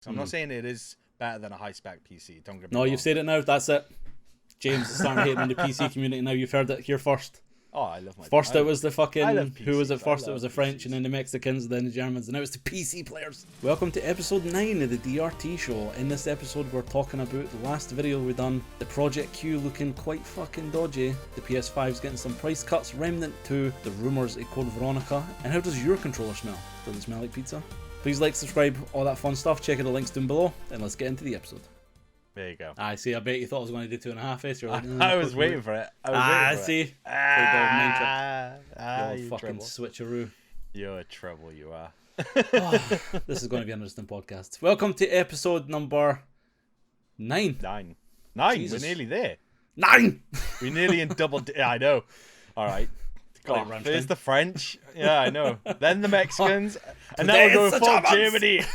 So I'm not saying it is better than a high-spec PC. Don't get me No, wrong. you've said it now. That's it. James is starting hating on the PC community now. You've heard it here first. Oh, I love my. First it was the fucking, PCs. who was it first? I It was love the French PCs. and then the Mexicans and then the Germans and now it's the PC players. Welcome to episode 9 of the DRT show. In this episode we're talking about the last video we done, the Project Q looking quite fucking dodgy, the PS5's getting some price cuts, Remnant 2, the Rumours of Code Veronica, and how does your controller smell? Does it smell like pizza? Please like, subscribe, all that fun stuff, check out the links down below, and let's get into the episode. There you go. I see, I bet you thought I was going to do 2.5. You're like, I was waiting for it. I see. You fucking trouble. switcheroo. You're a trouble, you are. This is going to be an interesting podcast. Welcome to episode number 9. 9. Jesus. We're nearly there. 9! We're nearly in double. I know. All right. Like God, Rammstein. there's the French. Yeah, I know. Then the Mexicans. And now Today we're it's going the full Germans.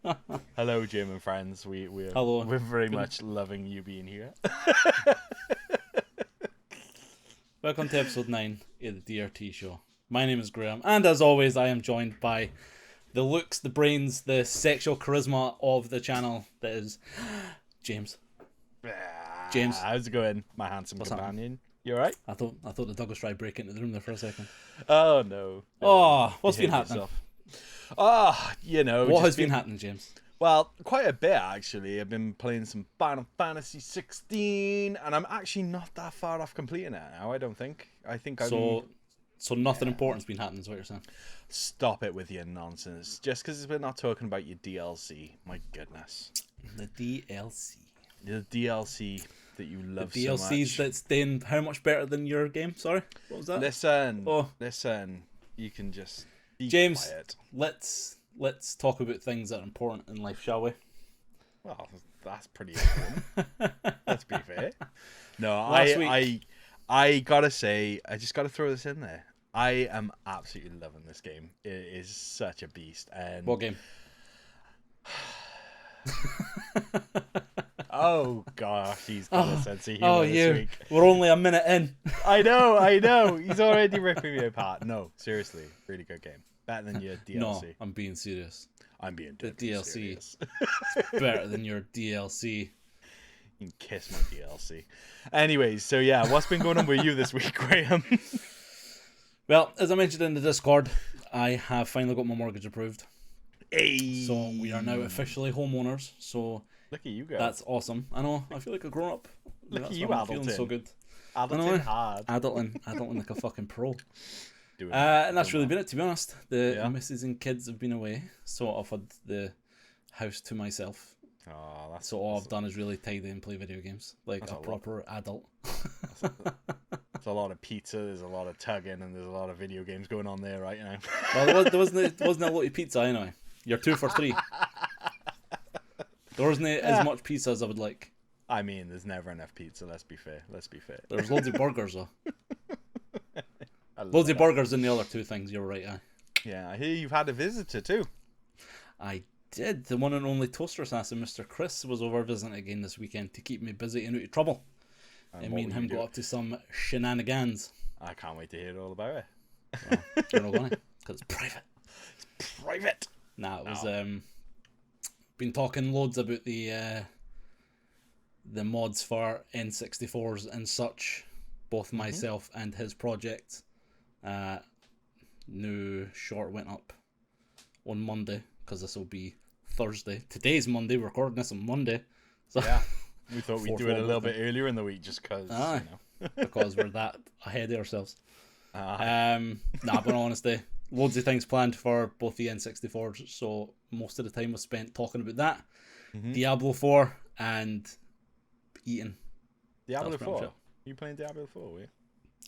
Germany. Hello, German friends. We're Hello. We're very much loving you being here. Welcome to episode 9 of the DRT show. My name is Graham, and as always, I am joined by the looks, the brains, the sexual charisma of the channel that is James. James. How's it going, my handsome What's companion? You alright? I thought the dog was trying to break into the room there for a second. Oh, no. Oh, what's been Behave happening? yourself. Oh, you know. What just has been happening, James? Well, quite a bit, actually. I've been playing some Final Fantasy 16, and I'm actually not that far off completing it now, I don't think. I think I'm... So nothing important's been happening, is what you're saying? Stop it with your nonsense. Just because we're not talking about your DLC. My goodness. The DLC. The DLC that you love The so DLCs much. that's then how much better than your game? Sorry? What was that? Listen. You can just be James, quiet. let's talk about things that are important in life, shall we? Well, that's pretty important. Let's be fair. No, Last week- I gotta say, I just gotta throw this in there. I am absolutely loving this game. It is such a beast. And What game? oh gosh, he's got a sense of humor this you. week. We're only a minute in. I know. He's already ripping me apart. No, seriously, really good game. Better than your DLC. No, I'm being serious. I'm being The deadly DLC. serious. Better than your DLC. You can kiss my DLC. Anyways, so yeah, what's been going on with you this week, Graham? Well, as I mentioned in the Discord, I have finally got my mortgage approved. Hey. So we are now officially homeowners. So Look at you go. that's awesome. I know. I feel like a grown up. Look That's at you, why I'm feeling Adulton. so good. Adulting hard. Adulting like a fucking pro. Doing And that's really been it, to be honest. The Yeah. missus and kids have been away, so I've had the house to myself. Oh, that's So all I've done is really tidy and play video games like That's a a lot. proper adult. There's a lot of pizza, there's a lot of tugging, and there's a lot of video games going on there right now. Well, there wasn't a lot of pizza anyway. You're 2 for 3. There wasn't as much pizza as I would like. I mean, there's never enough pizza, let's be fair. There was loads of burgers though. I love Loads of that. burgers in the other 2 things. You're right. Yeah, I hear you've had a visitor too. I did. The one and only toaster assassin, Mr. Chris, was over visiting again this weekend to keep me busy and out of trouble. And me what and were him you got doing? up to some shenanigans. I can't wait to hear all about it. Well, you're not gonna, because it's private. Private. Nah, it was been talking loads about the mods for N64s and such. Both myself and his project. New short went up on Monday because this will be Thursday. Today's Monday. We're recording this on Monday. So Yeah. We thought we'd Fourth do it a one, little I bit earlier in the week just because, Aye. because we're that ahead of ourselves. Aye. Nah, but honestly, loads of things planned for both the N64s. So most of the time was spent talking about that, Diablo 4, and eating. Diablo That's pretty much 4. it. You playing Diablo 4, were you?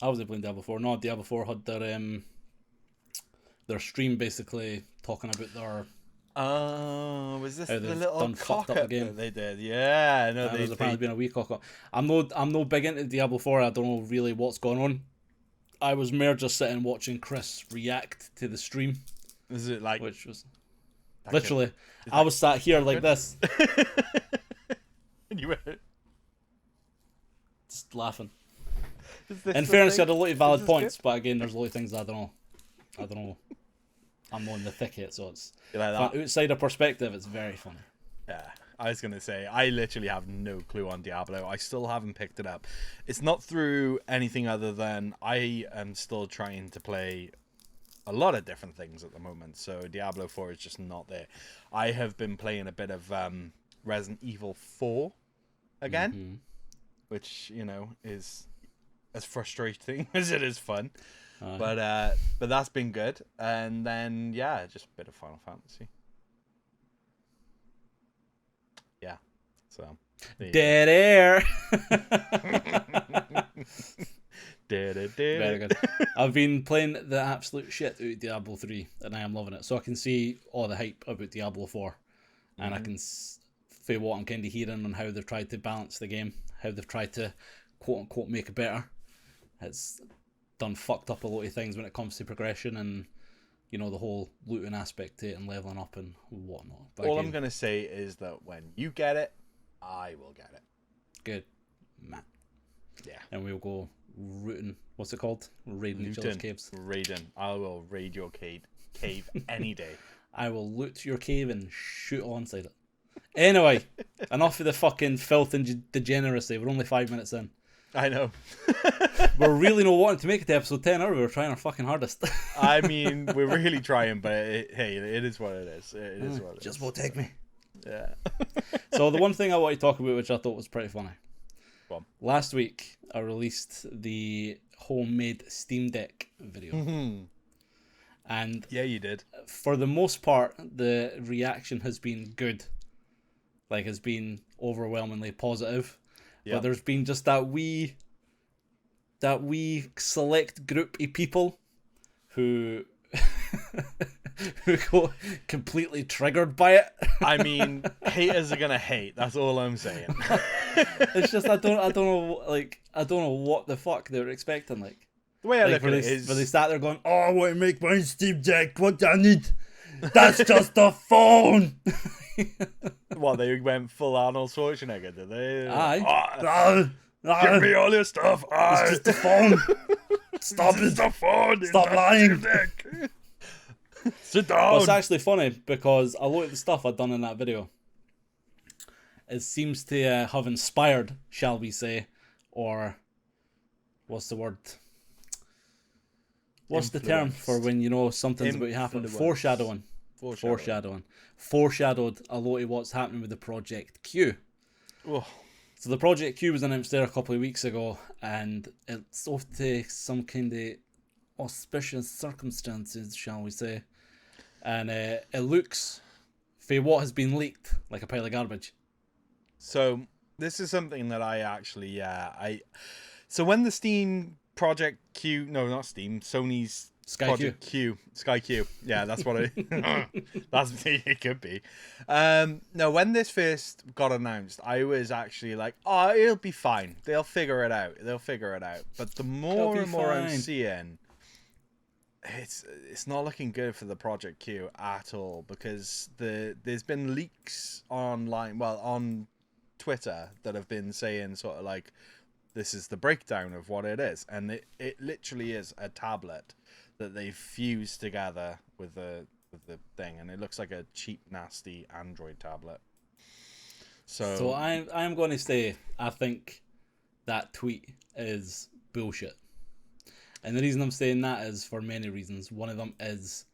I wasn't playing Diablo 4. No, Diablo 4 had their stream basically talking about their. Oh, was this How the they've little done fucked cock up up the game. that they did? Yeah, no, There's they apparently been a wee cock up. I'm no big into Diablo 4. I don't know really what's going on. I was more just sitting watching Chris react to the stream, is it like which was that literally. I was sat here like this, and you were just laughing. is this In the fairness, he thing? had a lot of valid This is points, but again, there's a lot of things I don't know. I'm on the thicket, so it's You like from that? outsider perspective, it's very funny. Yeah, I was gonna say I literally have no clue on Diablo. I still haven't picked it up. It's not through anything other than I am still trying to play a lot of different things at the moment. So Diablo 4 is just not there. I have been playing a bit of Resident Evil 4 again, which is as frustrating as it is fun. But that's been good. And then just a bit of Final Fantasy. Yeah. So Dead air. Very good. I've been playing the absolute shit out of Diablo 3, and I am loving it. So I can see all the hype about Diablo 4, and I can feel what I'm kind of hearing on how they've tried to balance the game, how they've tried to quote unquote make it better. It's done fucked up a lot of things when it comes to progression and the whole looting aspect to it and leveling up and whatnot. But all I'm gonna say is that when you get it, I will get it. Good, man. Yeah. And we'll go rooting. What's it called? Raiding each other's caves. Raiding. I will raid your cave any day. I will loot your cave and shoot alongside it. Anyway, enough of the fucking filth and degeneracy. We're only 5 minutes in. I know. We're really not wanting to make it to episode 10, are we? We're trying our fucking hardest. I mean, we're really trying, but hey, it is what it is. It is what it is. Just won't take me. Yeah. So the one thing I want to talk about, which I thought was pretty funny. Well, last week, I released the homemade Steam Deck video. And yeah, you did. For the most part, the reaction has been good. Like, has been overwhelmingly positive. Yep. But there's been just that wee select group of people who who got completely triggered by it. I mean, haters are gonna hate. That's all I'm saying. It's just I don't know what the fuck they were expecting. Like, the way I look at it is, where they sat there going, "Oh, I want to make my Steam Deck. What do I need? That's just a phone." What, they went full Arnold Schwarzenegger, did they? Aye. Give me all your stuff. It's just a phone. Stop it. It's a phone. Stop lying. Sit down. Well, it's actually funny because a lot of the stuff I've done in that video, it seems to have inspired, shall we say, or what's the word? What's the term for when something's about to happen? Foreshadowing. Foreshadowed a lot of what's happening with the Project Q. Oh. So the Project Q was announced there a couple of weeks ago, and it's off to some kind of auspicious circumstances, shall we say. And it looks, for what has been leaked, like a pile of garbage. So this is something that I actually, so when the Steam Project Q, no, not Steam, Sony's Project Q, Sky Q, yeah, that's what it could be. No, when this first got announced, I was actually like, oh, it'll be fine. They'll figure it out. But the more and more I'm seeing, it's not looking good for the Project Q at all, because there's been leaks online, well, on Twitter, that have been saying sort of like, this is the breakdown of what it is, and it literally is a tablet that they've fused together with the thing, and it looks like a cheap, nasty Android tablet. So I'm going to say I think that tweet is bullshit. And the reason I'm saying that is for many reasons. One of them is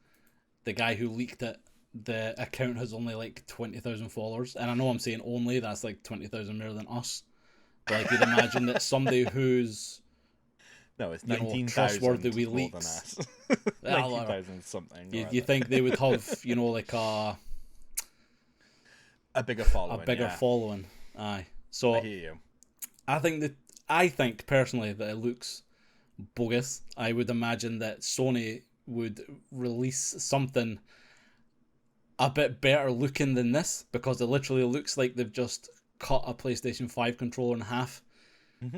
the guy who leaked it, the account has only like 20,000 followers. And I know I'm saying only, that's like 20,000 more than us. But like, you'd imagine that somebody who's... No, it's 19,000 trustworthy with more leaks. than us. 19,000 something. You think they would have, like a bigger following. A bigger following. Aye. So I hear you. I think personally that it looks bogus. I would imagine that Sony would release something a bit better looking than this, because it literally looks like they've just cut a PlayStation 5 controller in half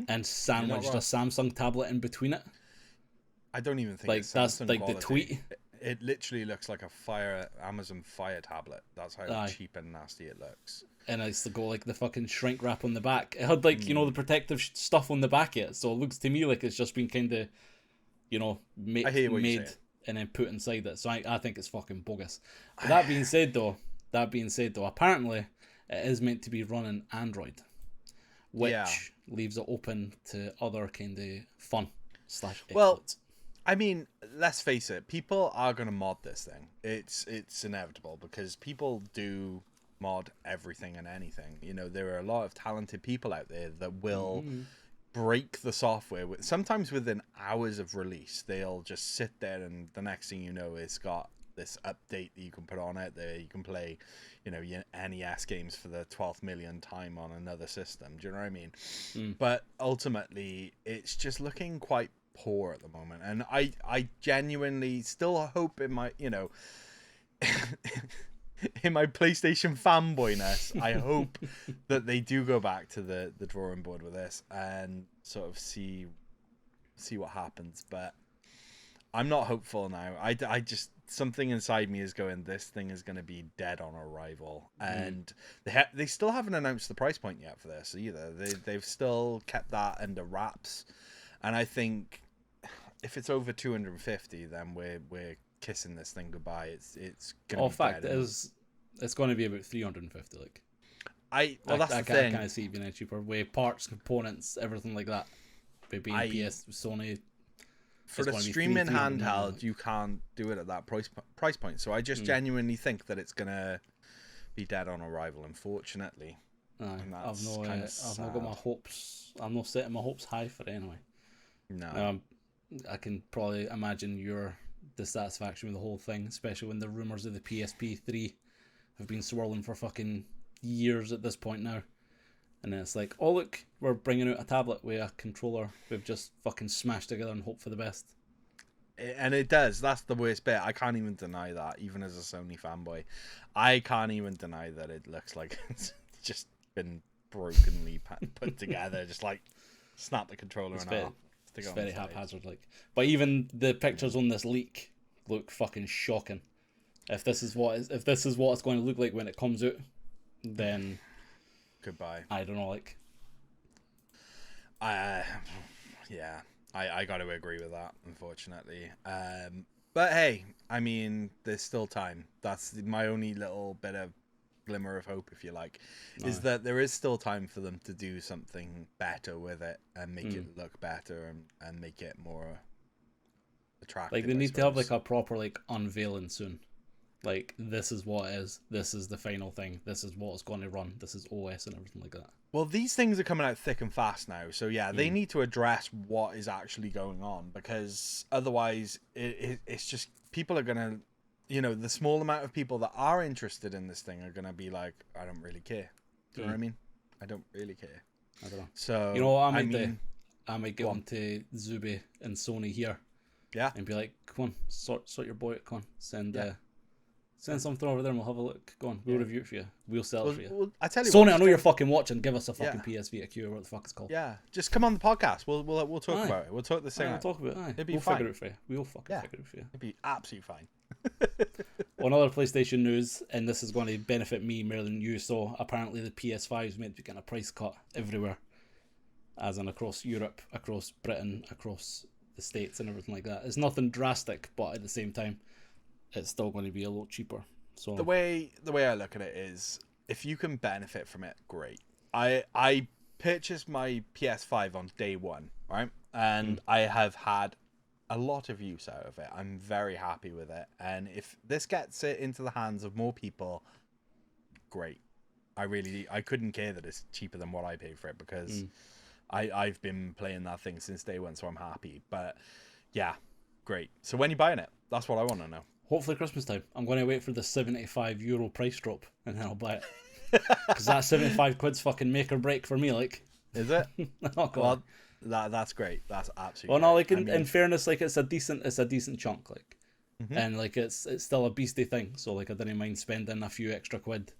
and sandwiched a Samsung tablet in between it. I don't even think like it's that's Samsung like quality. the tweet. It literally looks like a Amazon Fire tablet. That's how cheap and nasty it looks. And it's like the fucking shrink wrap on the back. It had like the protective stuff on the back of it, so it looks to me like it's just been kind of made and then put inside it. So I think it's fucking bogus. But that being said though, apparently it is meant to be running Android, which leaves it open to other kind of fun / exploits. Well, I mean, let's face it, people are going to mod this thing. It's inevitable because people do mod everything and anything. You know, there are a lot of talented people out there that will break the software. Sometimes within hours of release, they'll just sit there and the next thing you know, it's got this update that you can put on it there. You can play, you know, your NES games for the 12th millionth time on another system. Do you know what I mean? But ultimately, it's just looking quite poor at the moment. And I genuinely still hope in my, you know, in my PlayStation fanboyness, I hope that they do go back to the drawing board with this and sort of see what happens. But I'm not hopeful now. I just, something inside me is going, this thing is going to be dead on arrival. And they still haven't announced the price point yet for this either. They've still kept that under wraps. And I think if it's over 250, then we're kissing this thing goodbye. It's going to be fact dead. It's going to be about 350. Like, that's the thing. I kind of see it being cheaper with parts, components, everything like that. By being PS, Sony. For the streaming handheld, you can't do it at that price point. So I just genuinely think that it's gonna be dead on arrival, unfortunately. I've not got my hopes. I'm not setting my hopes high for it anyway. No. I can probably imagine your dissatisfaction with the whole thing, especially when the rumours of the PSP3 have been swirling for fucking years at this point now. And then it's like, oh look, we're bringing out a tablet with a controller we've just fucking smashed together and hope for the best. And it does. That's the worst bit. I can't even deny that, even as a Sony fanboy. I can't even deny that it looks like it's just been brokenly put together. Just like snap the controller in half. It's very haphazard. Like, but even the pictures on this leak look fucking shocking. If this is what it's going to look like when it comes out, then goodbye. I don't know, like, I got to agree with that, unfortunately. But hey, I mean, there's still time. That's my only little bit of glimmer of hope, if you like, is that there is still time for them to do something better with it and make it look better and make it more attractive. Like, they need to have like a proper like unveiling soon. Like, this is what it is. This is the final thing. This is what it's going to run. This is OS and everything like that. Well, these things are coming out thick and fast now. So, yeah, they need to address what is actually going on, because otherwise it's just people are going to, you know, the small amount of people that are interested in this thing are going to be like, I don't really care. Do you know what I mean? I don't really care. I don't know. So, you know what I might get on to Zuby and Sony here. Yeah. And be like, come on, sort your boy out. Come on, send something over there and we'll have a look. Go on, we'll review it for you. We'll sell it for you. Well, I tell you Sony, what, I know you're fucking watching. Give us a fucking PS Vita Q or what the fuck it's called. Yeah, just come on the podcast. We'll talk about it. We'll talk the same. We'll talk about it. It'd be we'll fine. figure it for you. We'll fucking figure it for you. It'd be absolutely fine. On other PlayStation news, and this is going to benefit me more than you, so apparently the PS5 is meant to be getting a price cut everywhere, as in across Europe, across Britain, across the States and everything like that. It's nothing drastic, but at the same time, it's still going to be a lot cheaper. So the way I look at it is, if you can benefit from it, great. I purchased my PS5 on day one, right? And I have had a lot of use out of it. I'm very happy with it. And if this gets it into the hands of more people, great. I couldn't care that it's cheaper than what I paid for it, because I've been playing that thing since day one, so I'm happy. But yeah, great. So when are you buying it? That's what I want to know. Hopefully Christmas time. I'm going to wait for the €75 price drop and then I'll buy it. Because that 75 quid's fucking make or break for me, like. Is it? Oh, well, that's great. That's absolutely well, no, like great. in fairness, like it's a decent chunk, like. And like it's still a beastly thing, so like I didn't mind spending a few extra quid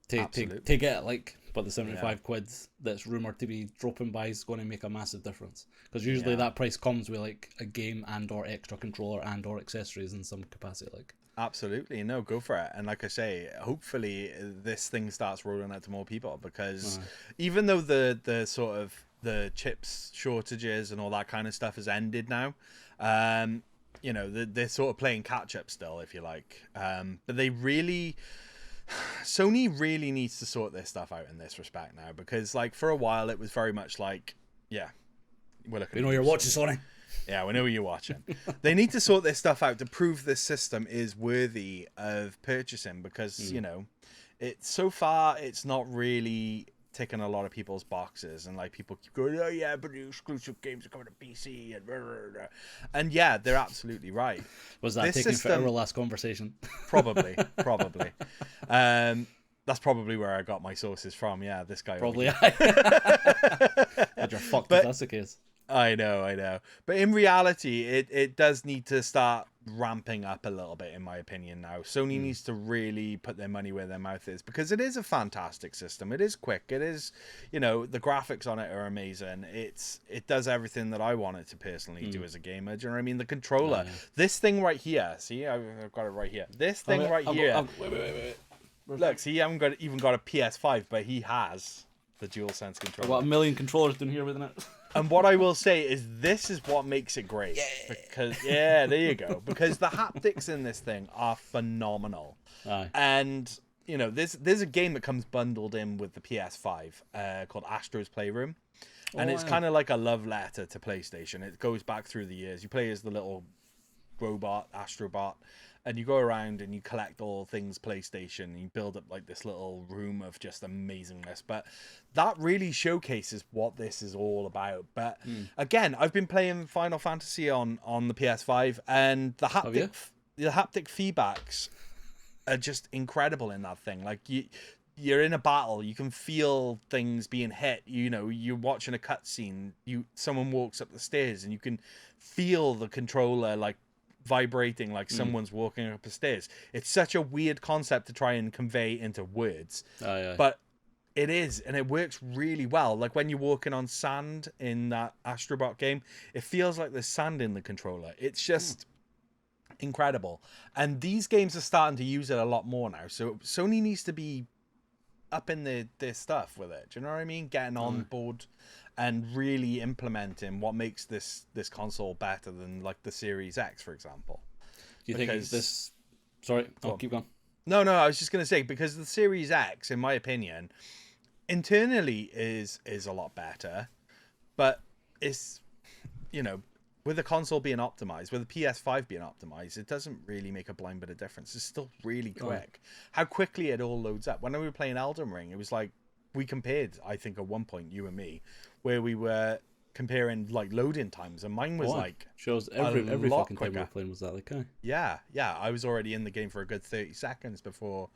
to get it, like. But the 75 quid that's rumoured to be dropping by is going to make a massive difference, because usually that price comes with like a game and or extra controller and or accessories in some capacity, like. Absolutely, no, go for it. And like I say, hopefully this thing starts rolling out to more people, because even though the sort of the chips shortages and all that kind of stuff has ended now, you know, they're sort of playing catch up still, if you like. But Sony really needs to sort this stuff out in this respect now, because like for a while it was very much like, yeah, we're looking. We know you're watching, Sony. Yeah, we know you're watching. They need to sort this stuff out to prove this system is worthy of purchasing, because you know, so far it's not really ticking a lot of people's boxes, and like people keep going, oh yeah, but the exclusive games are coming to PC and blah, blah, blah. And yeah, they're absolutely right. Was that this taken system, for our last conversation? Probably. That's probably where I got my sources from. Yeah, this guy. Probably. You're fucked if that's the case. I know. But in reality, it does need to start ramping up a little bit, in my opinion, now. Sony needs to really put their money where their mouth is, because it is a fantastic system. It is quick. It is, you know, the graphics on it are amazing. It does everything that I want it to personally do as a gamer. Do you know what I mean? The controller, this thing right here. See, I've got it right here. This thing here. Wait. Look, see, I haven't even got a PS5, but he has the DualSense controller. I've got a million controllers down here with it. And what I will say is this is what makes it great. Because there you go. Because the haptics in this thing are phenomenal. Aye. And, you know, there's a game that comes bundled in with the PS5 called Astro's Playroom. And it's kind of like a love letter to PlayStation. It goes back through the years. You play as the little robot, Astrobot, and you go around and you collect all things PlayStation, and you build up like this little room of just amazingness. But that really showcases what this is all about. But again, I've been playing Final Fantasy on the PS5, and the haptic feedbacks are just incredible in that thing. Like you're in a battle, you can feel things being hit. You know, you're watching a cutscene, someone walks up the stairs, and you can feel the controller like vibrating like someone's walking up the stairs. It's such a weird concept to try and convey into words, but it is, and it works really well. Like when you're walking on sand in that Astrobot game, it feels like there's sand in the controller. It's just incredible, and these games are starting to use it a lot more now. So Sony needs to be up in their stuff with it. Do you know what I mean? Getting on board and really implementing what makes this console better than like the Series X, for example. Do you think this... Sorry, keep going. No, I was just going to say, because the Series X, in my opinion, internally is a lot better, but it's, you know, with the console being optimized, with the PS5 being optimized, it doesn't really make a blind bit of difference. It's still really quick. How quickly it all loads up. When we were playing Elden Ring, it was like, we compared, I think at one point, you and me, where we were comparing like loading times, and mine was like shows every fucking time we were playing was that like yeah I was already in the game for a good 30 seconds before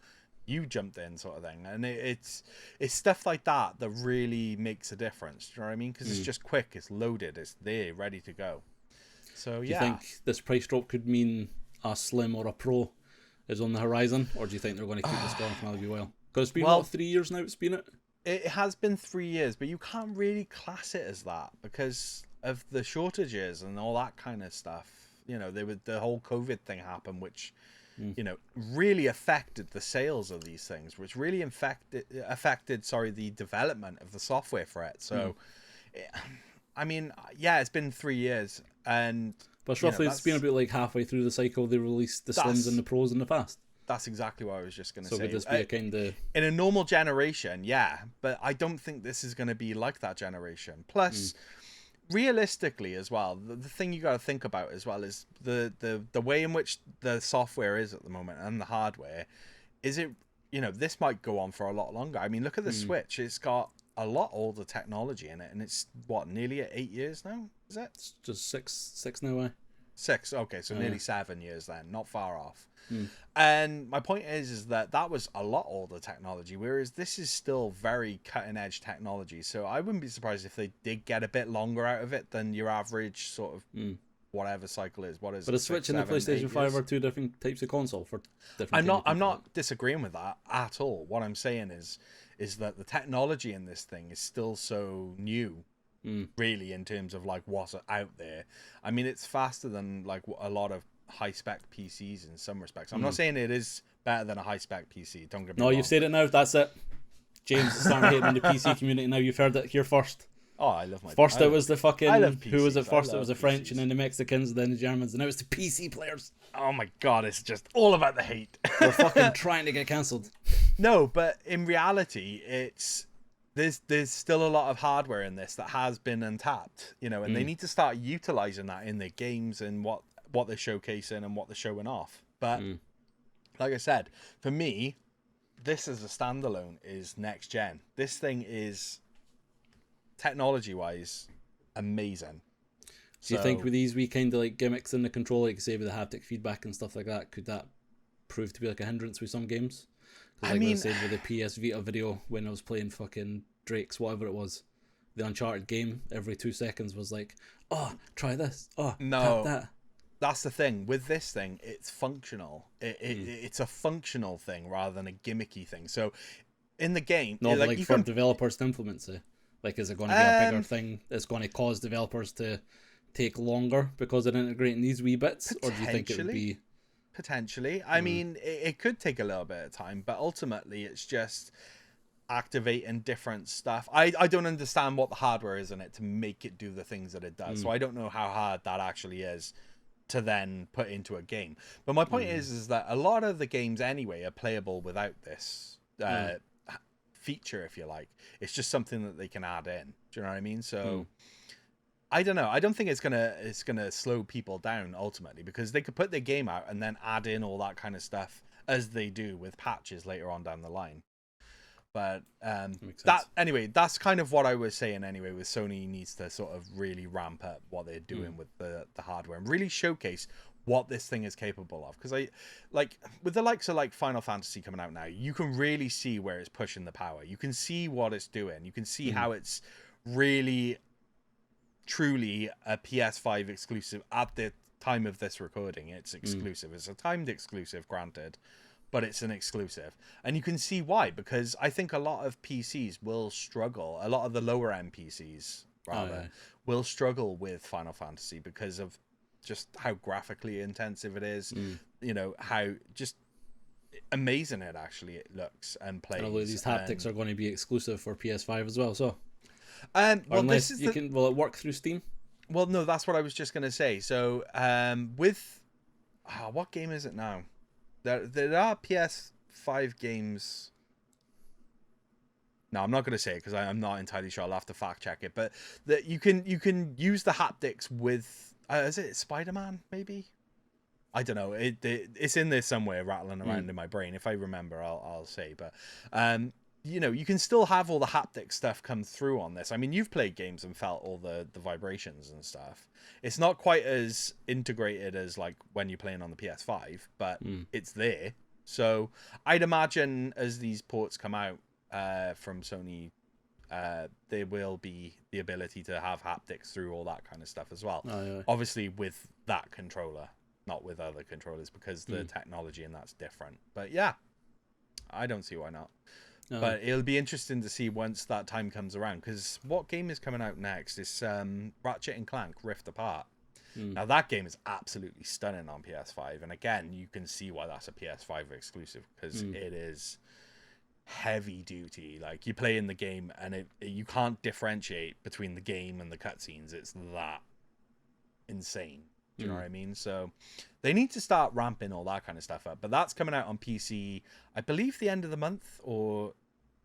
you jumped in, sort of thing. And it's stuff like that that really makes a difference. Do you know what I mean? Because it's just quick, it's loaded, it's there, ready to go. So do you think this price drop could mean a Slim or a Pro is on the horizon, or do you think they're going to keep this going for another while? Because it's been 3 years now. It's been it. It has been 3 years, but you can't really class it as that because of the shortages and all that kind of stuff. You know, the whole COVID thing happened, which, you know, really affected the sales of these things, which really affected the development of the software for it. So, I mean, yeah, it's been 3 years, and but roughly it's been about like halfway through the cycle they released the Slims and the Pros in the past. That's exactly what I was just going to say. So would this be a kind of... In a normal generation, yeah. But I don't think this is going to be like that generation. Plus, realistically as well, the thing you got to think about as well is the way in which the software is at the moment and the hardware. Is it, you know, this might go on for a lot longer. I mean, look at the Switch. It's got a lot older technology in it. And it's, what, nearly 8 years now? Is it? It's just six now, eh? 6, okay, so nearly 7 years then, not far off. And my point is that was a lot older technology, whereas this is still very cutting edge technology. So I wouldn't be surprised if they did get a bit longer out of it than your average sort of whatever cycle is. What is but it? a Switch and the PlayStation 5 are two different types of console for different. I'm not disagreeing with that at all. What I'm saying is that the technology in this thing is still so new. Really, in terms of like what's out there. I mean, it's faster than like a lot of high spec PCs in some respects. I'm not saying it is better than a high spec PC. Don't get me wrong. No, you've said it now. That's it. James is starting hating on the PC community now. You've heard it here first. Oh, I love my. First, it was the fucking. I love Who was it PCs. first? I It was the love French, PCs. and then the Mexicans, and then the Germans, and now it's the PC players. Oh my god, it's just all about the hate. They're fucking trying to get cancelled. No, but in reality, there's still a lot of hardware in this that has been untapped, and they need to start utilizing that in their games and what they're showcasing and what they're showing off. But like I said, for me, this as a standalone is next gen. This thing is technology-wise amazing. Do you think with these wee kind of like gimmicks in the controller, like say with the haptic feedback and stuff like that, could that prove to be like a hindrance with some games? Like I said with the PS Vita video when I was playing fucking Drake's whatever it was, the Uncharted game, every 2 seconds was like, oh, try this, oh, no, tap that. That's the thing with this thing. It's functional. It's a functional thing rather than a gimmicky thing. So in the game, no, but like for developers to implement it, like is it going to be a bigger thing that's going to cause developers to take longer because of integrating these wee bits, or do you think it would be potentially? I mean, it could take a little bit of time, but ultimately it's just activating different stuff. I don't understand what the hardware is in it to make it do the things that it does, so I don't know how hard that actually is to then put into a game. But my point is that a lot of the games anyway are playable without this feature, if you like. It's just something that they can add in. Do you know what I mean? So I don't know. I don't think it's gonna slow people down ultimately, because they could put their game out and then add in all that kind of stuff as they do with patches later on down the line. But that's kind of what I was saying anyway, with Sony needs to sort of really ramp up what they're doing with the hardware and really showcase what this thing is capable of. Because with the likes of like Final Fantasy coming out now, you can really see where it's pushing the power. You can see what it's doing. You can see how it's really truly a PS5 exclusive at the time of this recording. It's exclusive. It's a timed exclusive, granted, but it's an exclusive. And you can see why, because I think a lot of PCs will struggle, a lot of the lower end PCs rather, will struggle with Final Fantasy because of just how graphically intensive it is, how just amazing it actually looks and plays. And these haptics are going to be exclusive for PS5 as well, so well, unless will it work through Steam? Well, no, that's what I was just going to say. So with what game is it now? There are PS5 games. No, I'm not going to say it because I'm not entirely sure. I'll have to fact check it. But that you can use the haptics with is it Spider-Man maybe? I don't know. It's in there somewhere rattling around in my brain. If I remember, I'll say. But you can still have all the haptic stuff come through on this. I mean, you've played games and felt all the vibrations and stuff. It's not quite as integrated as like when you're playing on the PS5, but it's there. So I'd imagine as these ports come out from Sony, there will be the ability to have haptics through all that kind of stuff as well. Obviously with that controller, not with other controllers, because the technology and that's different. But yeah, I don't see why not. But it'll be interesting to see once that time comes around, because what game is coming out next is Ratchet and Clank Rift Apart. Now that game is absolutely stunning on PS5, and again, you can see why that's a PS5 exclusive, because it is heavy duty. Like, you play in the game and you can't differentiate between the game and the cutscenes. It's that insane. Do you know what I mean? So they need to start ramping all that kind of stuff up. But that's coming out on PC, I believe, the end of the month or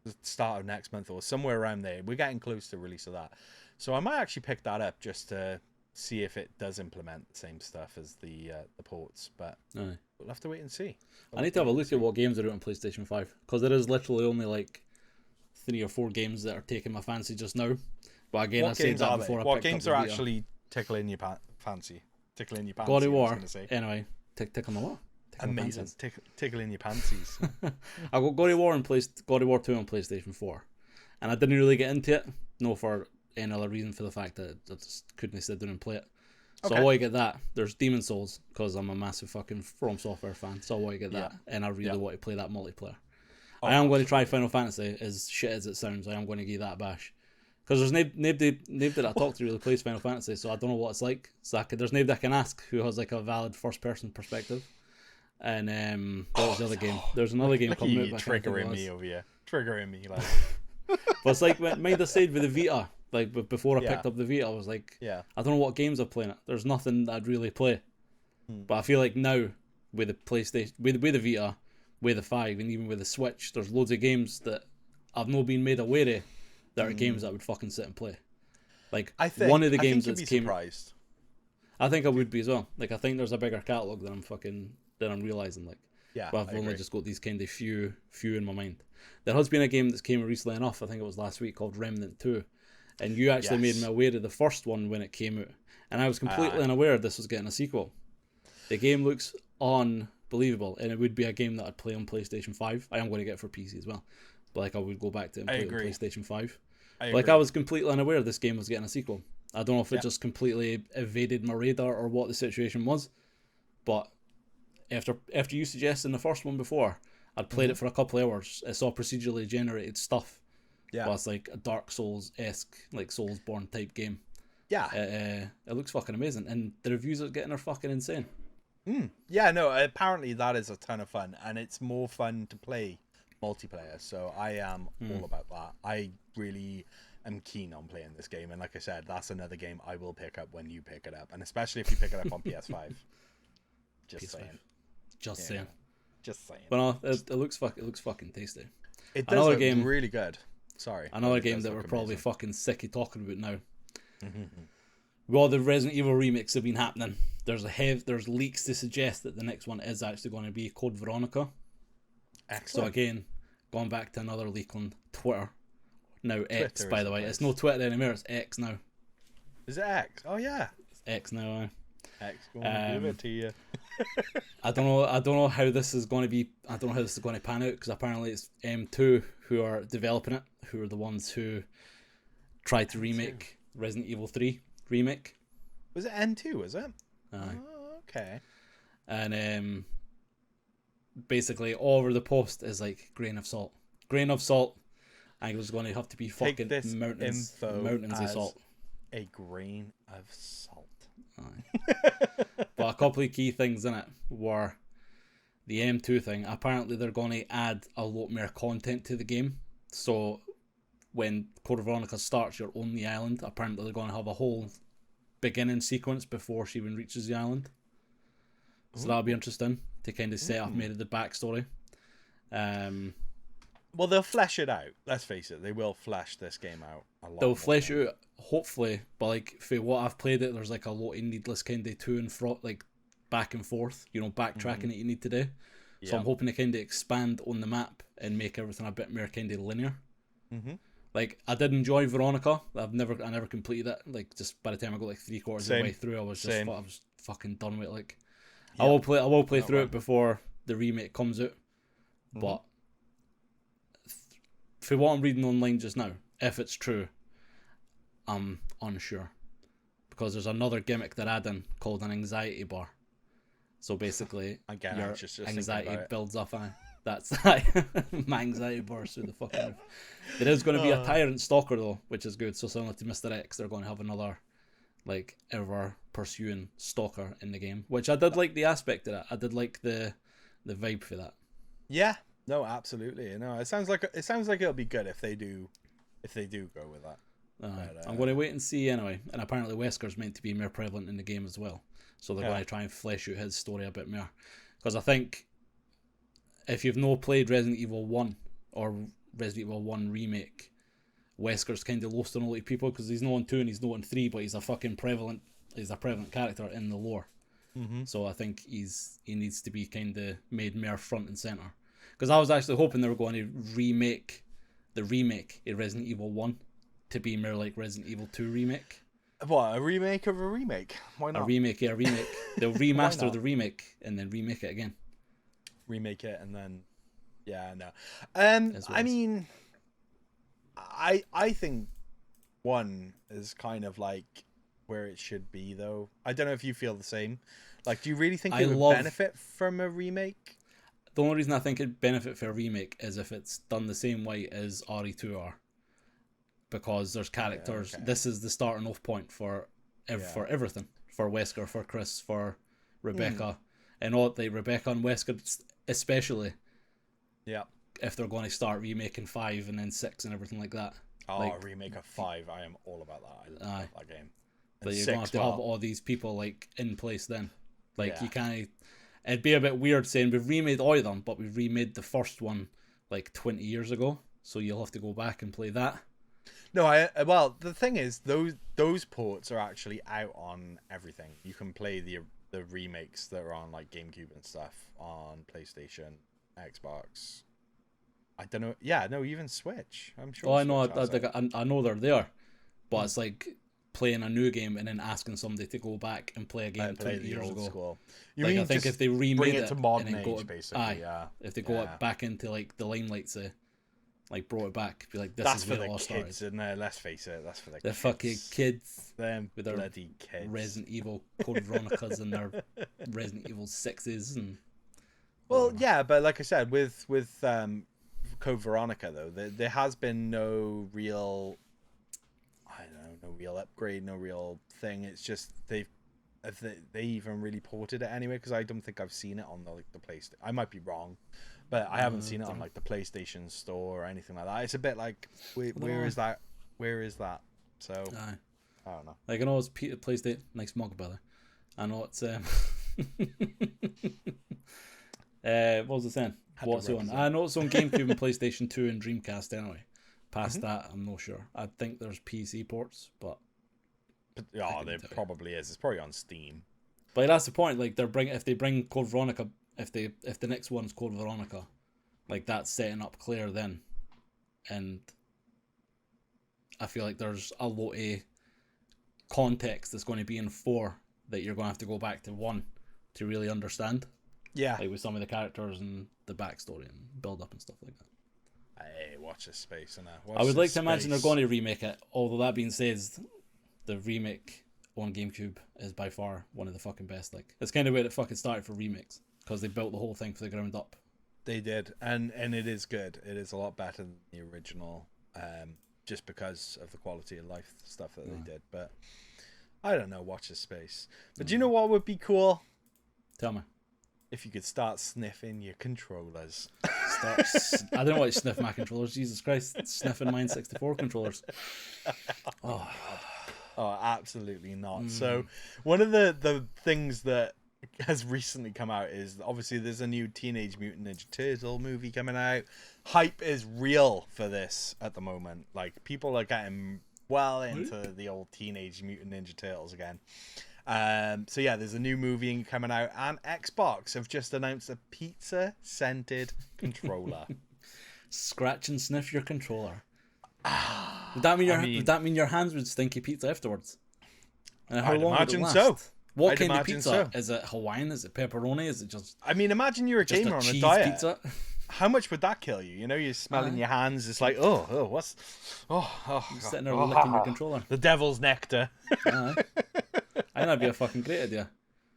the start of next month or somewhere around there. We're getting close to release of that. So I might actually pick that up just to see if it does implement the same stuff as the ports. But we'll have to wait and see. I need to have a look at what games are out on PlayStation 5, because there is literally only like 3 or 4 games that are taking my fancy just now. But again, I said that before. What games are actually tickling your fancy? Tickling your panties. God of War. Anyway, tick on the what? Amazing. Tickling your panties. I got God of War God of War 2 on PlayStation 4, and I didn't really get into it. No, for any other reason, for the fact that I just couldn't sit down and play it. So I want to get that. There's Demon Souls, because I'm a massive fucking From Software fan. So I want to get that, and I really want to play that multiplayer. I am going to try Final Fantasy, as shit as it sounds. I am going to give that a bash. Because there's nobody that I talk to really plays Final Fantasy, so I don't know what it's like. So there's nobody I can ask who has like a valid first-person perspective. And what was the other game? There's another game coming out. Triggering me over here. Triggering me, like. But it's like Mind Aside with the Vita. Like before I Yeah. picked up the Vita, I was like, Yeah. I don't know what games I'm playing it. There's nothing that I'd really play. But I feel like now with the PlayStation, with the Vita, with the 5, and even with the Switch, there's loads of games that I've not been made aware of that are games that I would fucking sit and play. Like one of the games that's came. Surprised. I think I would be as well. Like I think there's a bigger catalog than I'm realizing. Like, Yeah, but I've only just got these kind of few in my mind. There has been a game that's came recently enough. I think it was last week called Remnant 2, and you actually made me aware of the first one when it came out, and I was completely unaware this was getting a sequel. The game looks unbelievable, and it would be a game that I'd play on PlayStation 5. I am going to get it for PC as well, but like I would go back to it and play it on PlayStation 5. Like I was completely unaware this game was getting a sequel. I don't know if it just completely evaded my radar or what the situation was, but after you suggesting the first one before, I'd played it for a couple of hours. It's all procedurally generated stuff. Yeah, but it's like a Dark Souls-esque, like Soulsborne type game. Yeah, it looks fucking amazing, and the reviews are getting are fucking insane. Yeah, no, apparently that is a ton of fun, and it's more fun to play multiplayer, so I am all about that. I really am keen on playing this game, and like I said, that's another game I will pick up when you pick it up, and especially if you pick it up on PS5. Just saying. Just saying. But no, it looks fucking tasty. It does look really good. Sorry. Another game that we're probably fucking sick of talking about now. Well, the Resident Evil remakes have been happening. There's leaks to suggest that the next one is actually going to be Code Veronica. Excellent. So again, going back to another leak on Twitter. Now X, by the way. It's no Twitter anymore, it's X now. Is it X? Oh yeah. It's X now, X going to give it to you. I don't know how this is going to be. I don't know how this is going to pan out, because apparently it's M2 who are developing it, who are the ones who tried to remake Resident Evil 3 remake. Was it N2? Was it? Oh, okay. And basically all over the post is like grain of salt. Grain of salt. I think there's going to have to be fucking mountains of salt. A grain of salt. But a couple of key things in it were the M2 thing. Apparently they're going to add a lot more content to the game. So when Code Veronica starts, you're on the island. Apparently they're going to have a whole beginning sequence before she even reaches the island. So that'll be interesting to kind of set up maybe the backstory. Well, they'll flesh it out. Let's face it, they will flesh this game out a lot. They'll flesh it out, hopefully, but like for what I've played it, there's like a lot of needless kind of to and fro, like back and forth, backtracking that you need to do. So I'm hoping to kind of expand on the map and make everything a bit more kind of linear. Like I did enjoy Veronica. I never completed it. Like just by the time I got like 3/4 of the way through, I was fucking done with it. Like I will play through it before the remake comes out. But for what I'm reading online just now, if it's true, I'm unsure, because there's another gimmick they're adding called an anxiety bar. So basically, your anxiety builds up. That's my anxiety bar through the fucking roof. There is going to be a tyrant stalker though, which is good. So similar to Mr. X, they're going to have another like ever pursuing stalker in the game, which I did like the aspect of that. I did like the vibe for that. Yeah. No, absolutely. It sounds like it'll be good if they do go with that. I'm going to wait and see anyway. And apparently Wesker's meant to be more prevalent in the game as well, so they're going to try and flesh out his story a bit more. Because I think if you've no played Resident Evil 1 or Resident Evil 1 remake, Wesker's kind of lost on a lot of people because he's not in 2 and he's not in 3, but he's a prevalent character in the lore. So I think he needs to be kind of made more front and center. Because I was actually hoping they were going to remake the remake of Resident Evil 1 to be more like Resident Evil 2 remake. What, a remake of a remake? Why not? A remake. They'll remaster the remake and then remake it again. Remake it and then... Yeah, no. I mean... I think 1 is kind of like where it should be, though. I don't know if you feel the same. Like, do you really think it would benefit from a remake? The only reason I think it'd benefit for a remake is if it's done the same way as RE2R. Because there's characters. Yeah, okay. This is the starting off point for everything. For Wesker, for Chris, for Rebecca. And all Rebecca and Wesker especially. Yeah. If they're going to start remaking 5 and then 6 and everything like that. Oh, Like, remake of 5. I am all about that. I love that game. But And you're 6, going to have to have all these people like in place then. Like, Yeah. you can't. It'd be a bit weird saying we've remade all of them, but we've remade the first one like 20 years ago. So you'll have to go back and play that. No, well, the thing is, those ports are actually out on everything. You can play the remakes that are on like GameCube and stuff on PlayStation, Xbox. I don't know. Yeah, no, even Switch. I'm sure. Oh, I know. Switch has it. I know they're there, but it's like playing a new game and then asking somebody to go back and play a game Play 20 the years old ago. school. You Like, mean I think just if they remade bring it it to and modern then go age, basically? Yeah. If they go back into like the limelight, say, like brought it back, be like, this That's is for where the it all kids, started. isn't it? Let's face it. That's for the kids. Fucking kids. Them with their bloody kids. Resident Evil Code Veronicas and their Resident Evil 6s and. Well, yeah, but like I said, with Code Veronica though, there has been no real, I don't know, no real upgrade, no real thing. It's just they even really ported it anyway, because I don't think I've seen it on the PlayStation. I might be wrong, but I haven't seen it on like the PlayStation Store or anything like that. It's a bit like where is that? Where is that? So I don't know. Like, I know it's PlayStation. Nice mug, brother. I know it's what was I saying? What's on? I know it's on GameCube and PlayStation 2 and Dreamcast anyway. Past that, I'm not sure. I think there's PC ports, but there probably is. It's probably on Steam. But that's the point. Like, if they bring Code Veronica, if the next one's Code Veronica, like, that's setting up Claire then, and I feel like there's a lot of context that's going to be in 4 that you're going to have to go back to 1 to really understand. Yeah, like with some of the characters and the backstory and build up and stuff like that. Hey, watch this space, innit? I would like to imagine they're going to remake it. Although that being said, the remake on GameCube is by far one of the fucking best. Like, it's kind of where it fucking started for remakes, because they built the whole thing from the ground up. They did, and it is good. It is a lot better than the original, just because of the quality of life stuff that they did. But I don't know. Watch this space. But do you know what would be cool? Tell me. If you could start sniffing your controllers. I don't know why you sniff my controllers. Jesus Christ, sniffing mine 64 controllers. Oh, absolutely not. So one of the things that has recently come out is obviously there's a new Teenage Mutant Ninja Turtle movie coming out. Hype is real for this at the moment. Like, people are getting well into the old Teenage Mutant Ninja Turtles again. So yeah, there's a new movie coming out, and Xbox have just announced a pizza scented controller. Scratch and sniff your controller. Would that mean your hands would stink of pizza afterwards? And how long would it last? So. What kind of pizza? So. Is it Hawaiian? Is it pepperoni? Is it just? I mean, imagine you're a gamer on a diet. Pizza? How much would that kill you? You know, you're smelling your hands. It's like, what's? You're sitting there licking your controller. The devil's nectar. I think that'd be a fucking great idea.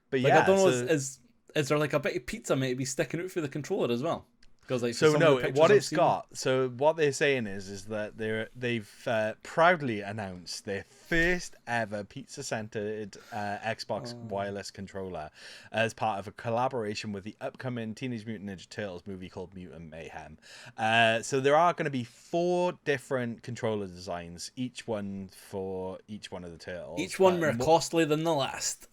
But like, I don't know. Is there like a bit of pizza maybe sticking out through the controller as well? Because like, so no, what it's got. So what they're saying is that they've proudly announced their first ever pizza-centered Xbox wireless controller as part of a collaboration with the upcoming Teenage Mutant Ninja Turtles movie called Mutant Mayhem. So there are going to be 4 different controller designs, each one for each one of the turtles. Each one more costly than the last.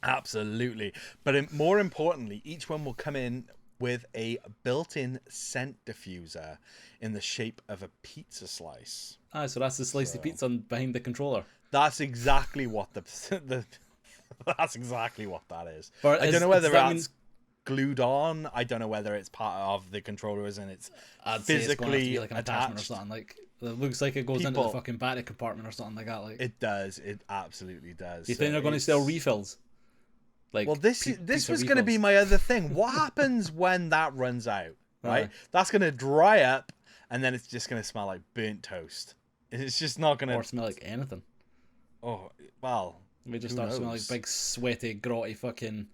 Absolutely, but more importantly, each one will come in with a built-in scent diffuser in the shape of a pizza slice. So that's the slice of pizza behind the controller. That's exactly what that's exactly what that is. But I don't know whether that's glued on. I don't know whether it's part of the controller and it's physically like an attachment or something. Like, it looks like it goes into the fucking battery compartment or something like that. Like, it does. It absolutely does. Do you think they're going to sell refills? Like, well, this was going to be my other thing. What happens when that runs out? Right, that's going to dry up, and then it's just going to smell like burnt toast. It's just not going to smell like anything. Oh well, we just start smelling like big, sweaty, grotty fucking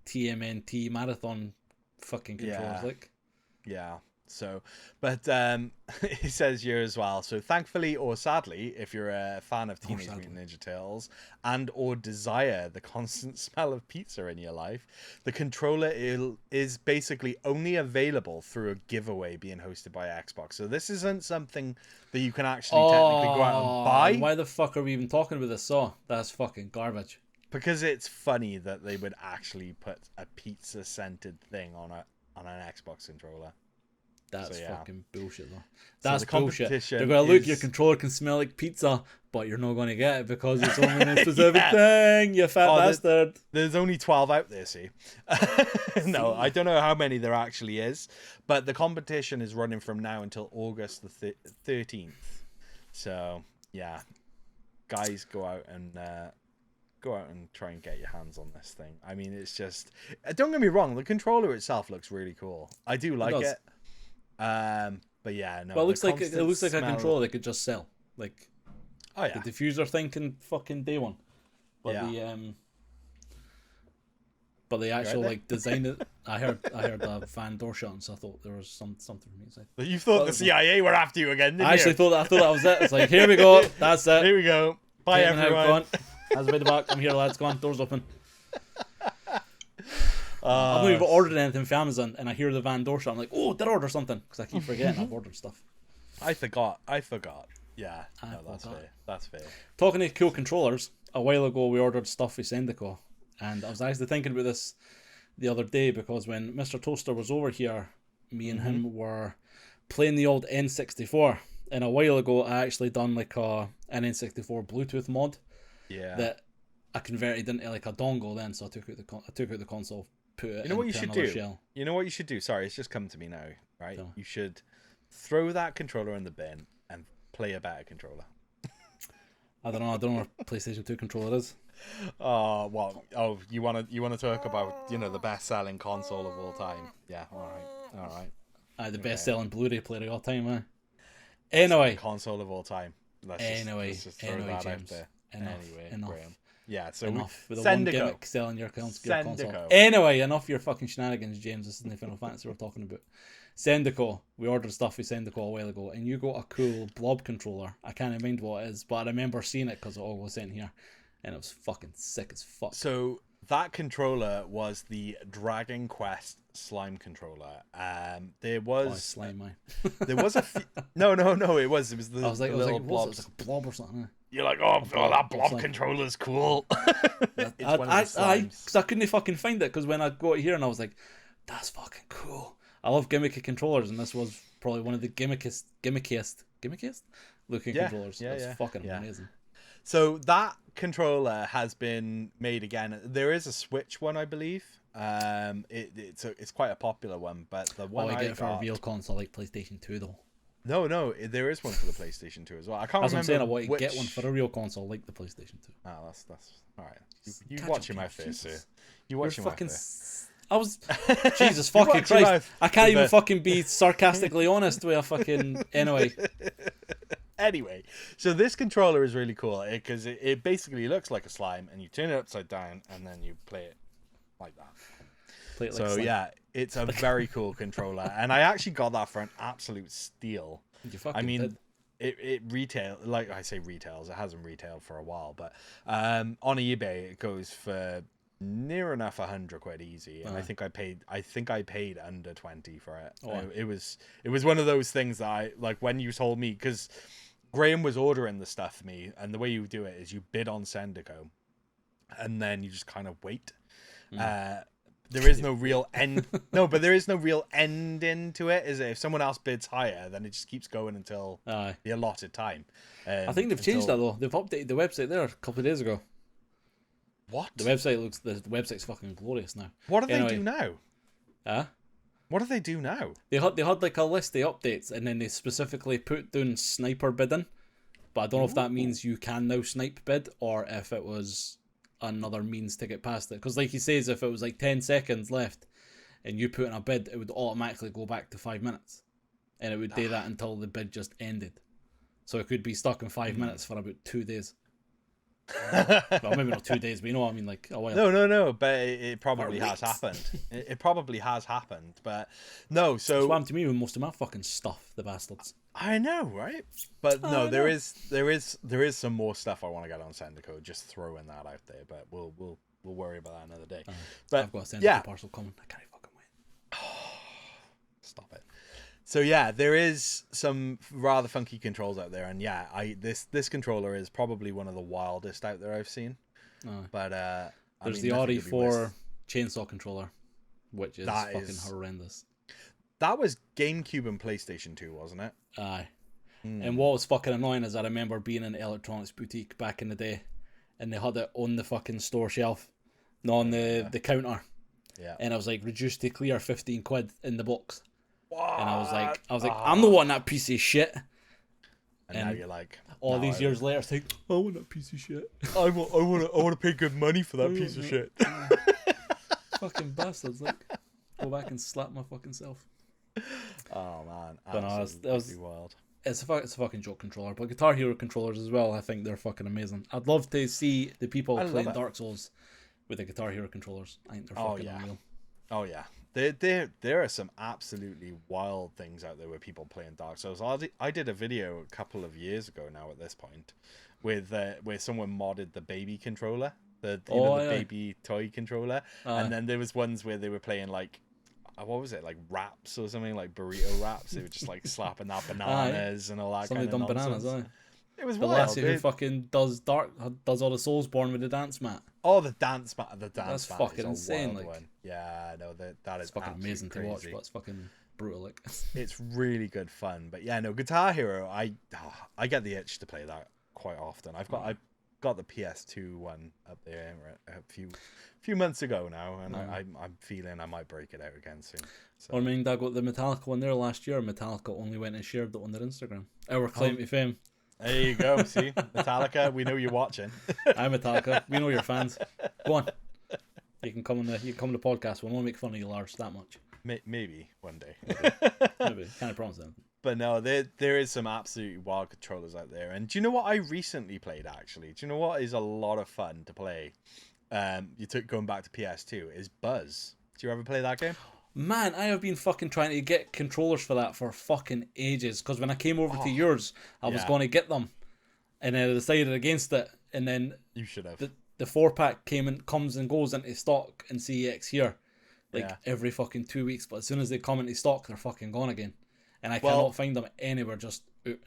TMNT marathon fucking controllers. Like, yeah. So, but he says here as well. So, thankfully or sadly, if you're a fan of Teenage Mutant Ninja Turtles and or desire the constant smell of pizza in your life, the controller is basically only available through a giveaway being hosted by Xbox. So, this isn't something that you can actually technically go out and buy. Why the fuck are we even talking about this? So that's fucking garbage. Because it's funny that they would actually put a pizza scented thing on an Xbox controller. That's fucking bullshit, though. That's bullshit. They're going to look, your controller can smell like pizza, but you're not going to get it because it's only a specific thing, you fat bastard. There's only 12 out there, see? No, I don't know how many there actually is, but the competition is running from now until August the 13th. So, yeah. Guys, go out and try and get your hands on this thing. I mean, it's just... Don't get me wrong, the controller itself looks really cool. I do like it. But yeah, no. Well, it looks like a controller they could just sell. Like, oh yeah, the diffuser thing can fucking day one. But the actual design it. I heard a van door shutting, so I thought there was something for me to say. You thought the CIA were after you again, didn't you? I actually thought that was it. It's like, here we go, that's it. Here we go. Bye everyone. How's by the back? I'm here, lads. Go on, doors open. I've not even ordered anything from Amazon, and I hear the van door shut. I'm like, oh, did I order something? Because I keep forgetting I've ordered stuff. I forgot. Yeah, no, that's fair. That's fair. Talking to cool controllers, a while ago we ordered stuff with Sendico, and I was actually thinking about this the other day because when Mr. Toaster was over here, me and him were playing the old N64, and a while ago I actually done like an N64 Bluetooth mod. Yeah. That I converted into like a dongle then, so I took out the console. Put it you know what you should do? Shell. You know what you should do? Sorry, it's just come to me now, right? So. You should throw that controller in the bin and play a better controller. I don't know what PlayStation 2 controller is. Oh, well, you want to talk about, the best-selling console of all time. Yeah, all right. The best-selling Blu-ray player of all time, man. Anyway. Console of all time. Let's just throw that out there. Enough. Graham. Yeah, so enough with the one gimmick selling your console. Sendico. Anyway, enough your fucking shenanigans, James. This isn't the Final Fantasy we're talking about. Sendico. We ordered stuff with Sendico a while ago, and you got a cool blob controller. I can't mind what it is, but I remember seeing it because it all was sent here, and it was fucking sick as fuck. So that controller was the Dragon Quest slime controller. There was slime, man. There was a no. It was the. I was like, blobs. It was like a blob or something. You're like, that blob controller's cool. Because I couldn't fucking find it because when I got here and I was like, that's fucking cool. I love gimmicky controllers, and this was probably one of the gimmickiest looking controllers. Yeah, it's fucking amazing. So that controller has been made again. There is a Switch one, I believe. It's quite a popular one, but the one I get for a real console like PlayStation 2 though. No, there is one for the PlayStation 2 as well. I can't remember. I'm saying I want to get one for a real console like the PlayStation 2. Oh, that's all right. You watch your mouth there, sir. You watch your mouth there. I was Jesus fucking Christ! I can't even fucking be sarcastically honest with a fucking Anyway, so this controller is really cool because it basically looks like a slime, and you turn it upside down, and then you play it like that. Yeah, it's a very cool controller, and I actually got that for an absolute steal. I mean, it retail, like I say, retails. It hasn't retailed for a while, but on eBay it goes for near enough £100 easy, and I think I paid under 20 for it. It was one of those things that I like when you told me, because Graham was ordering the stuff for me, and the way you do it is you bid on Sendico, and then you just kind of wait. There is no real end. No, but there is no real ending to it, is it? If someone else bids higher, then it just keeps going until the allotted time. I think they've changed that though. They've updated the website there a couple of days ago. What? The website's fucking glorious now. What do they do now? What do they do now? They had like a list of updates, and then they specifically put down sniper bidding. But I don't know if that means you can now snipe bid, or if it was another means to get past it. Because like he says, if it was like 10 seconds left and you put in a bid, it would automatically go back to 5 minutes, and it would do that until the bid just ended. So it could be stuck in 5 minutes for about 2 days. Well, maybe not 2 days, but you know what I mean, like a while. No, but it probably has happened. It probably has happened, but no. That's So what happened to me with most of my fucking stuff, the bastards. I know, right? But no, there is some more stuff I want to get on Sendico. Just throwing that out there, but we'll worry about that another day. But I've got a Sendico parcel coming. I can't fucking wait. Stop it. So yeah, there is some rather funky controls out there, and yeah, this controller is probably one of the wildest out there I've seen. But there's the Audi 4 chainsaw controller, which is fucking horrendous. That was GameCube and PlayStation 2, wasn't it? Aye. And what was fucking annoying is I remember being in an electronics boutique back in the day, and they had it on the fucking store shelf, not on the counter. Yeah. And I was like, reduced to clear 15 quid in the box. What? And I was like, I'm the one that piece of shit. And now you're like, all these years later, it's like, I want that piece of shit. I want to pay good money for that piece of shit. Fucking bastards! Like, go back and slap my fucking self. Oh man, but no, that was wild. It's a fucking joke controller, but Guitar Hero controllers as well. I think they're fucking amazing. I'd love to see the people playing Dark Souls with the Guitar Hero controllers. I think they're fucking unreal. Oh yeah, there are some absolutely wild things out there with people playing Dark Souls. I did a video a couple of years ago now at this point, with where someone modded the baby controller, the baby toy controller, and then there was ones where they were playing like, what was it, like wraps or something, like burrito wraps. They were just like slapping out bananas and all that. Somebody kind of nonsense. Bananas, It was the wild. lassie who fucking does all the Soulsborne with the dance mat. Oh, the dance mat. That's fucking insane. Like, one. Yeah, no, that is fucking amazing crazy to watch, but it's fucking brutal. Like, it's really good fun. But yeah, no, Guitar Hero. I get the itch to play that quite often. I've got the PS2 one up there a few months ago now, and I'm feeling I might break it out again soon. So. Or I mean, I got the Metallica one there last year. Metallica only went and shared it on their Instagram. Our claim to fame. There you go. See, Metallica, we know you're watching. I'm Metallica. We know you're fans. Go on. You can come on the podcast. We won't make fun of you, Lars, that much. Maybe one day. Maybe. Can't promise anything. But no, there is some absolutely wild controllers out there. And do you know what I recently played, actually? Do you know what is a lot of fun to play? Going back to PS2 is Buzz. Do you ever play that game? Man, I have been fucking trying to get controllers for that for fucking ages. Because when I came over to yours, I was going to get them, and then I decided against it. And then you should have. The 4-pack comes and goes into stock in CEX here, every fucking 2 weeks. But as soon as they come into stock, they're fucking gone again, and I cannot find them anywhere. Just out.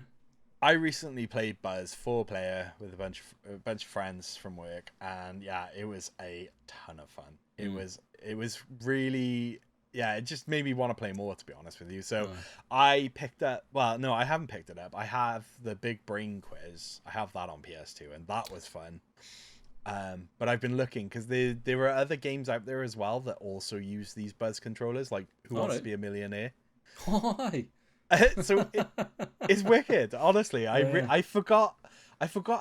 I recently played Buzz 4-player with a bunch of friends from work, and yeah, it was a ton of fun. It was really. Yeah, it just made me want to play more, to be honest with you. So I picked up... Well, no, I haven't picked it up. I have the Big Brain Quiz. I have that on PS2, and that was fun. But I've been looking, because there were other games out there as well that also use these Buzz controllers, like Who Wants to Be a Millionaire? Why? So it's wicked, honestly. I forgot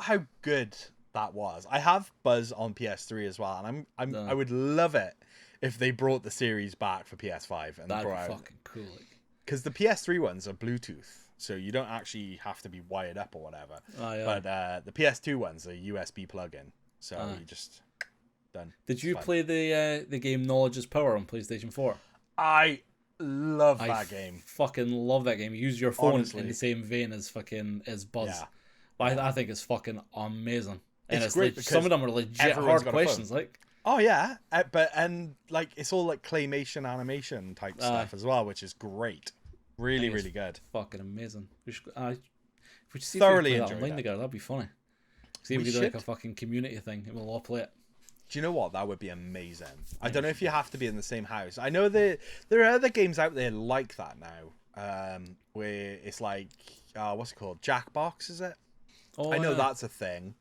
how good that was. I have Buzz on PS3 as well, and I would love it if they brought the series back for PS5 and that'd brought be out, fucking cool. because the PS3 ones are Bluetooth, so you don't actually have to be wired up or whatever. But the PS2 ones are USB plug-in, so you just done. Did you play the game Knowledge is Power on PlayStation 4? I love that game. Fucking love that game. You use your phone in the same vein as Buzz. Yeah. I think it's fucking amazing. And it's great because some of them are legit hard questions, like. Oh yeah, and it's all like claymation animation type stuff as well, which is great. Really good. Fucking amazing. We should see thoroughly if we could play enjoyed that online together. That'd be funny. See if we could do like a fucking community thing and we'll all play it. Do you know what? That would be amazing. I don't know if you have to be in the same house. I know there are other games out there like that now, where it's like, what's it called? Jackbox, is it? I know that's a thing.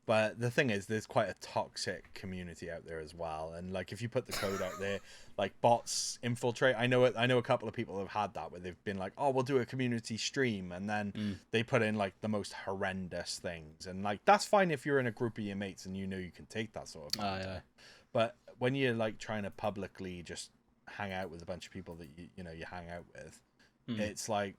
But the thing is, there's quite a toxic community out there as well, and like if you put the code out there, like bots infiltrate. I know a couple of people have had that where they've been like, "Oh, we'll do a community stream," and then they put in like the most horrendous things, and like that's fine if you're in a group of your mates and you know you can take that sort of content. But when you're like trying to publicly just hang out with a bunch of people that you hang out with, it's like,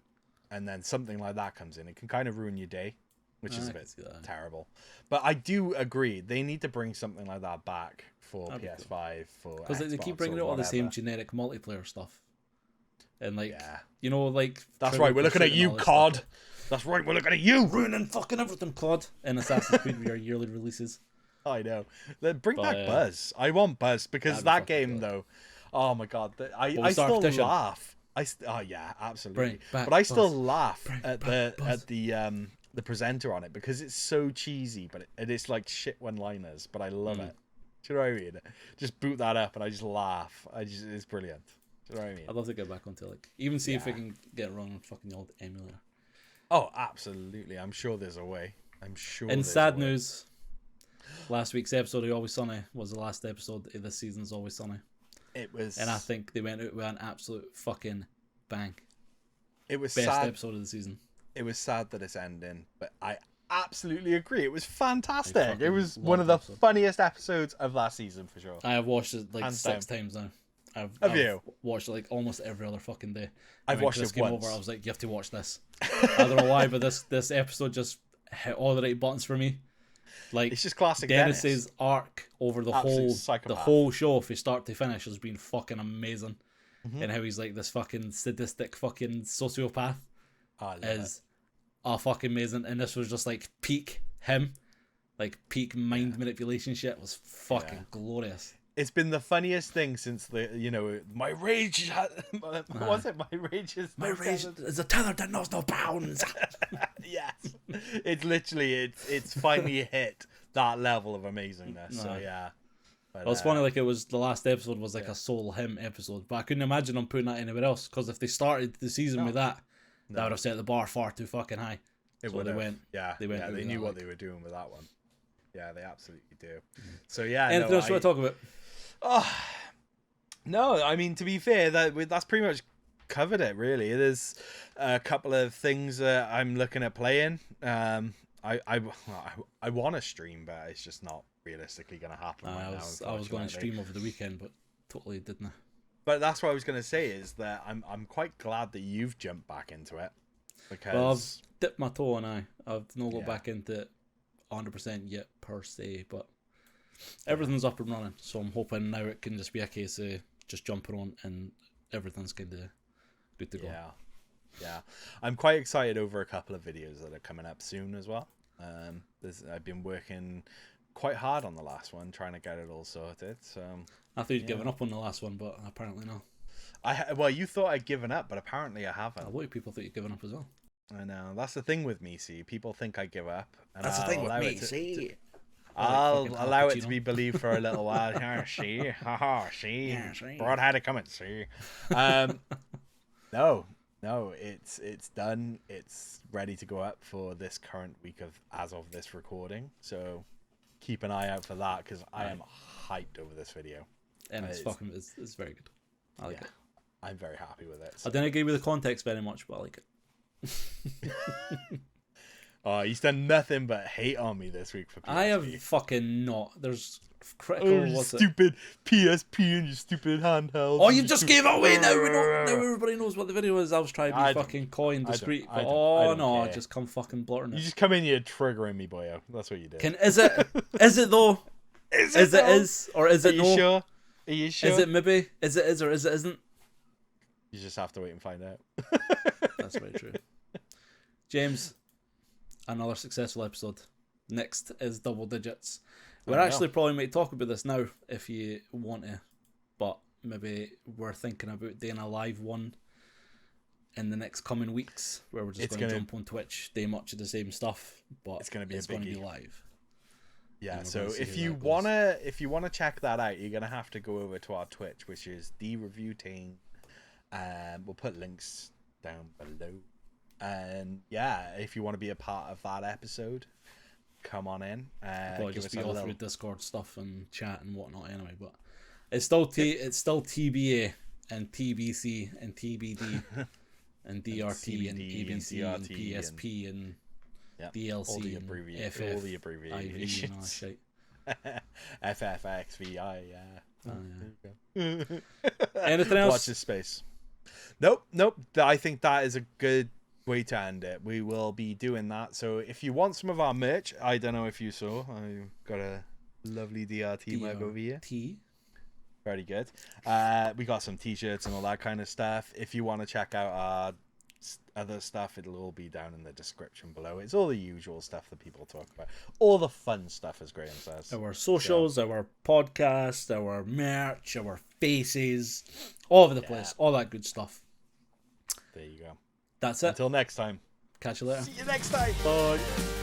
and then something like that comes in, it can kind of ruin your day. which is a I can bit see that. terrible. But I do agree they need to bring something like that back for That'd be PS5 for Because they keep Xbox bringing or out all the same whatever. generic multiplayer stuff. And like, Yeah. you know, like... That's Trivial right, we're looking at Pursuit and you, all this COD. stuff. That's right, we're looking at you. Ruining fucking everything, COD. And Assassin's Creed with your yearly releases. I know. Bring But, back Buzz. I want Buzz because that'd be that fucking game, good. though. Oh my god, I we start a still petition. laugh. Oh yeah, absolutely. Bring back But I still Buzz. laugh Bring at back Buzz. the presenter on it because it's so cheesy, but it is like shit one-liners. But I love it. Do you know what I mean? Just boot that up and I just laugh. It's brilliant. Do you know what I mean? I'd love to get back onto like even see if I Yeah. can get it run on fucking the old emulator. Oh, absolutely. I'm sure there's a way. I'm sure. In there's sad a way. news, last week's episode of Always Sunny was the last episode of this season's Always Sunny. It was, And I think they went out with an absolute fucking bang. it was Best sad. episode of the season. It was sad that it's ending, but I absolutely agree. It was fantastic. fucking It was loved one of the the episode. funniest episodes of last season for sure. I have watched it like Hands 6 times now. I've you? watched it like almost every other fucking day. I've When watched Chris it came once. over, I was like, you have to watch this. I don't know why, but this episode just hit all the right buttons for me. Like It's just classic Dennis's arc over the Absolute whole psychopath. show from start to finish has been fucking amazing. Mm-hmm. And how he's like this fucking sadistic fucking sociopath I love is fucking amazing. And this was just like peak him, like peak mind manipulation shit was fucking Yeah. glorious. It's been the funniest thing since my rage. What was it? My rage is My rage is a tether that knows no bounds. Yes, it's literally it's finally hit that level of amazingness. So No. yeah. But, It was funny, like it was the last episode was like a sole him episode, but I couldn't imagine them putting that anywhere else because if they started the season with that, that would have set the bar far too fucking high. It So would they have. went. Yeah, they went yeah, with they that, knew what like- they were doing with that one. Yeah, they absolutely do. So yeah, Anything no, else you want to talk about? No, I mean to be fair, that's pretty much covered it. Really, there's a couple of things that I'm looking at playing. I want to stream, but it's just not realistically going to happen right I now. was going to unfortunately. stream over the weekend, but totally didn't. But that's what I was going to say is that I'm quite glad that you've jumped back into it because Well, I've dipped my toe and I've not got Yeah. back into it 100% yet per se, but everything's up and running. So I'm hoping now it can just be a case of just jumping on and everything's kind of good to go. yeah, I'm quite excited over a couple of videos that are coming up soon as well. I've been working quite hard on the last one, trying to get it all sorted. So I thought you'd given up on the last one, but apparently not. well, you thought I'd given up, but apparently I A haven't. lot of people thought you'd given up as well. I know that's the thing with me. See, people think I give up. And That's the thing with allow me, it to- see? I'll fucking allow it cappuccino. to be believed for a little while. Yeah, see, haha, see, Yeah, see. Broad had it coming. See, no, it's done. It's ready to go up for this current week as of this recording. So keep an eye out for that because I am hyped over this video. And it's It's- fucking, it's very good. I like Yeah, it. I'm very happy with it. I So. didn't agree with the context very much, but I like it. Oh, he's done nothing but hate on me this week for PSP. I have fucking not. There's critical. Oh, you what's it? stupid PSP and your stupid handheld. Oh, and you your just stupid- gave it away now. Now everybody knows what the video is. I was trying to I be don't- fucking coy and I don't- discreet, I but don't- I oh don't no, care. just come fucking blurting You it. just come in here triggering me, boyo. That's what you did. Is it? Is it though? Is Is it though? is or is Are it you no? sure? Are you sure? Is it maybe? Is it is or is it isn't? You just have to wait and find out. That's very true. James, another successful episode. Next is double digits. We're I know. actually probably might talk about this now if you want to, but maybe we're thinking about doing a live one in the next coming weeks where we're just It's going to gonna- jump on Twitch, do much of the same stuff, but It's gonna be a it's going to be biggie. live. Yeah, we're so gonna see if how you that goes. wanna check that out, you're gonna have to go over to our Twitch, which is Dreviewting. We'll put links down below. And yeah, if you want to be a part of that episode, come on in. Probably Give just us be a all little... through Discord stuff and chat and whatnot anyway, but it's still it's still TBA and TBC and TBD and DRT and CBD and ABC and DRT PSP and Yeah, DLC all the and abbreviations. FF, All the IV abbreviations. and all that shit. FFXVI, yeah. Oh, There you go. Anything else? Watch this space. Nope. I think that is a good way to end it. We will be doing that. So if you want some of our merch, I don't know if you saw, I got a lovely DRT mug over here. Very good. We got some t-shirts and all that kind of stuff. If you want to check out our other stuff, it'll all be down in the description below. It's all the usual stuff that people talk about. All the fun stuff, as Graham says. Our socials, our podcast, our merch, our faces, all over the place. All that good stuff. There you go. That's it. Until next time. Catch you later. See you next time. Bye.